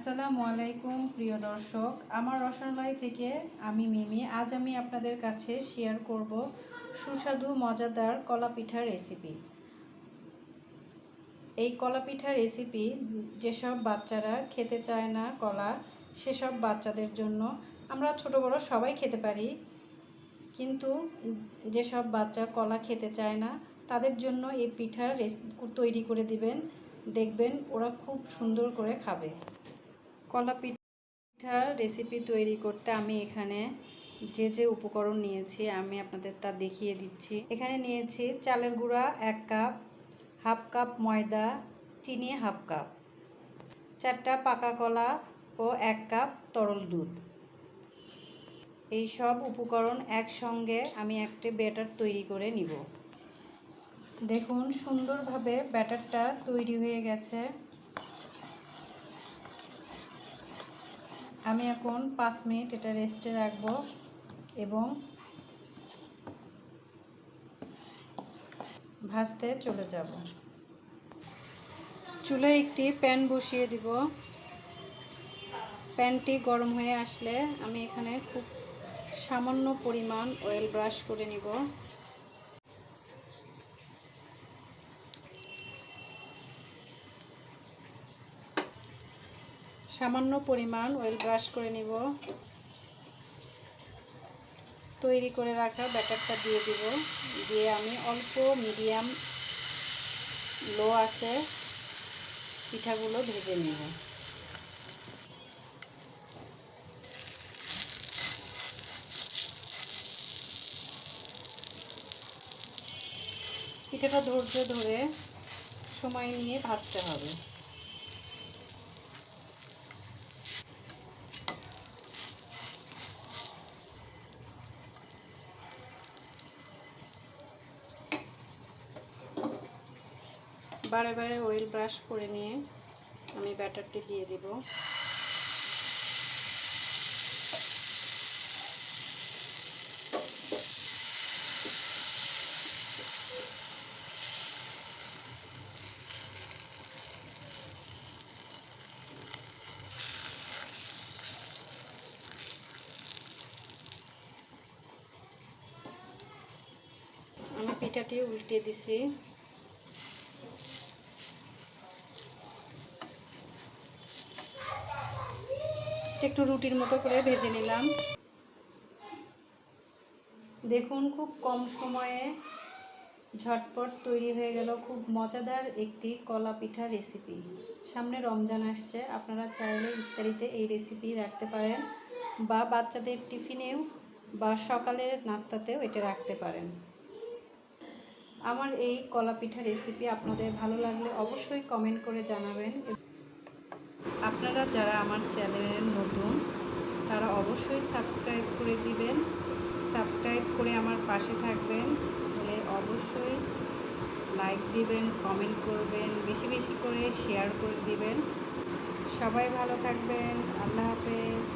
আসসালামু আলাইকুম প্রিয় দর্শক, আমার রসনালয় থেকে আমি মিমি। আজ আমি আপনাদের কাছে শেয়ার করব সুস্বাদু মজাদার কলা পিঠার রেসিপি। এই কলা পিঠার রেসিপি যেসব বাচ্চারা খেতে চায় না কলা, সেসব বাচ্চাদের জন্য, আমরা ছোট বড় সবাই খেতে পারি, কিন্তু যেসব বাচ্চা কলা খেতে চায় না তাদের জন্য এই পিঠার তৈরি করে দিবেন, দেখবেন ওরা খুব সুন্দর করে খাবে। কলা পিঠার রেসিপি তৈরি করতে আমি এখানে যে উপকরণ নিয়েছি আমি আপনাদের তা দেখিয়ে দিচ্ছি। এখানে নিয়েছি চালের গুঁড়া 1 কাপ, হাফ কাপ ময়দা, চিনি হাফ কাপ, 4টা পাকা কলা ও 1 কাপ তরল দুধ। এই সব উপকরণ একসঙ্গে আমি একটা ব্যাটার তৈরি করে নিব। দেখুন সুন্দরভাবে ব্যাটারটা তৈরি হয়ে গেছে। আমি এখন 5 মিনিট এটা রেস্টে রাখবো এবং ভাজতে চলে যাব। চুলায় একটি প্যান বসিয়ে দিব। প্যানটি গরম হয়ে আসলে আমি এখানে খুব সামান্য পরিমাণ অয়েল ব্রাশ করে নিব। সামান্য পরিমাণ অয়েল ব্রাশ করে নিব। তৈরি করে রাখা ব্যাটারটা দিয়ে দিব। দিয়ে আমি অল্প মিডিয়াম লো আঁচে পিঠাগুলো ভেজে নেব। পিঠাটা ধৈর্য ধরে সময় নিয়ে ভাজতে হবে। বারে বারে অয়েল ব্রাশ করে নিয়ে আমি ব্যাটারটি দিয়ে দিব। আমি পিঠাটি উল্টে দিছি। একটু রুটির মতো করে ভেজে নিলাম। দেখুন খুব কম সময়ে ঝটপট তৈরি হয়ে গেল খুব মজাদার একটি কলা পিঠা রেসিপি। সামনে রমজান আসছে, আপনারা চাইলে ইফতারিতে এই রেসিপি রাখতে পারেন বা বাচ্চাদের টিফিনেও বা সকালের নাস্তাতেও এটা রাখতে পারেন। আমার এই কলা পিঠা রেসিপি আপনাদের ভালো লাগলে অবশ্যই কমেন্ট করে জানাবেন। আপনারা যারা আমার চ্যানেলে নতুন তারা অবশ্যই সাবস্ক্রাইব করে দিবেন। সাবস্ক্রাইব করে আমার পাশে থাকবেন বলে অবশ্যই লাইক দিবেন, কমেন্ট করবেন, বেশি বেশি করে শেয়ার করে দিবেন। সবাই ভালো থাকবেন। আল্লাহ হাফেজ।